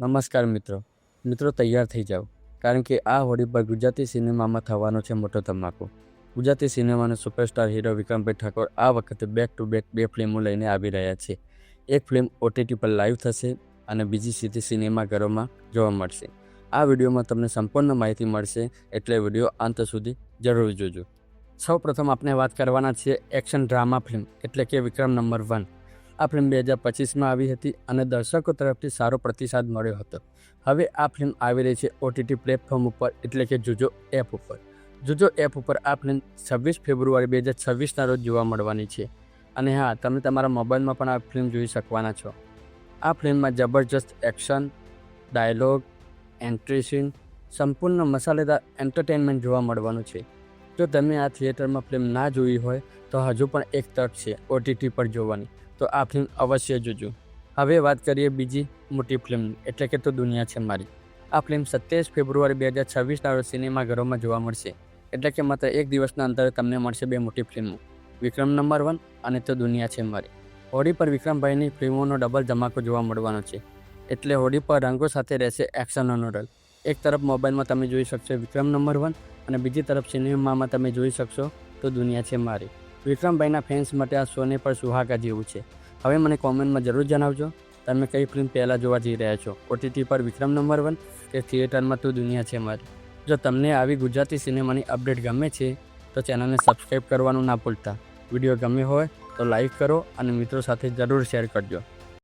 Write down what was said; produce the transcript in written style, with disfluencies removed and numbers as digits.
નમસ્કાર મિત્રો તૈયાર થઈ જાઓ કારણ કે આ હોળી પર ગુજરાતી સિનેમામાં થવાનો છે મોટો ધમાકો। ગુજરાતી સિનેમાના સુપરસ્ટાર હીરો વિક્રમભાઈ ઠાકોર આ વખતે બેક ટુ બેક બે ફિલ્મો લઈને આવી રહ્યા છે। એક ફિલ્મ OTT પર લાઈવ થશે અને બીજી સીધી સિનેમાઘરોમાં જોવા મળશે। આ વિડીયોમાં તમને સંપૂર્ણ માહિતી મળશે, એટલે વિડીયો અંત સુધી જરૂર જોજો। સૌપ્રથમ આપણે વાત કરવાના છીએ એક્શન ડ્રામા ફિલ્મ એટલે કે વિક્રમ નંબર 1। આ ફિલ્મ 2025માં આવી હતી અને દર્શકો તરફથી સારો પ્રતિસાદ મળ્યો હતો। હવે આ ફિલ્મ આવી રહી છે OTT પ્લેટફોર્મ ઉપર એટલે કે જુજો એપ ઉપર। જુજો એપ ઉપર આ ફિલ્મ 26 ફેબ્રુઆરી 2026ના રોજ જોવા મળવાની છે અને હા, તમે તમારા મોબાઈલમાં પણ આ ફિલ્મ જોઈ શકવાના છો। આ ફિલ્મમાં જબરજસ્ત એક્શન, ડાયલોગ, એન્ટ્રી સીન, સંપૂર્ણ મસાલેદાર એન્ટરટેનમેન્ટ જોવા મળવાનું છે। જો તમે આ થિયેટરમાં ફિલ્મ ના જોઈ હોય તો હજુ પણ એક તક છે OTT પર જોવાની, તો આ ફિલ્મ અવશ્ય જોજો। હવે વાત કરીએ બીજી મોટી ફિલ્મની એટલે કે તો દુનિયા છે મારી। આ ફિલ્મ 27 ફેબ્રુઆરી 2026ના રોજ સિનેમાઘરોમાં જોવા મળશે, એટલે કે માત્ર એક દિવસના અંતરે તમને મળશે બે મોટી ફિલ્મો, વિક્રમ નંબર 1 અને તો દુનિયા છે મારી। હોળી પર વિક્રમભાઈની ફિલ્મોનો ડબલ ધમાકો જોવા મળવાનો છે, એટલે હોળી પર રંગો સાથે રહેશે એક્શનનો રલ। એક તરફ મોબાઈલમાં તમે જોઈ શકશો વિક્રમ નંબર 1 અને બીજી તરફ સિનેમામાં તમે જોઈ શકશો તો દુનિયા છે મારી। વિક્રમભાઈના ફેન્સ માટે આ સોને પર સુહાગા જેવું છે। હવે મને કોમેન્ટમાં જરૂર જણાવજો, તમે કઈ ફિલ્મ પહેલાં જોવા જઈ રહ્યા છો, OTT પર વિક્રમ નંબર 1 કે થિયેટરમાં તો દુનિયા છે મારી। જો તમને આવી ગુજરાતી સિનેમાની અપડેટ ગમે છે તો ચેનલને સબસ્ક્રાઈબ કરવાનું ના ભૂલતા। વિડીયો ગમે હોય તો લાઈક કરો અને મિત્રો સાથે જરૂર શેર કરજો।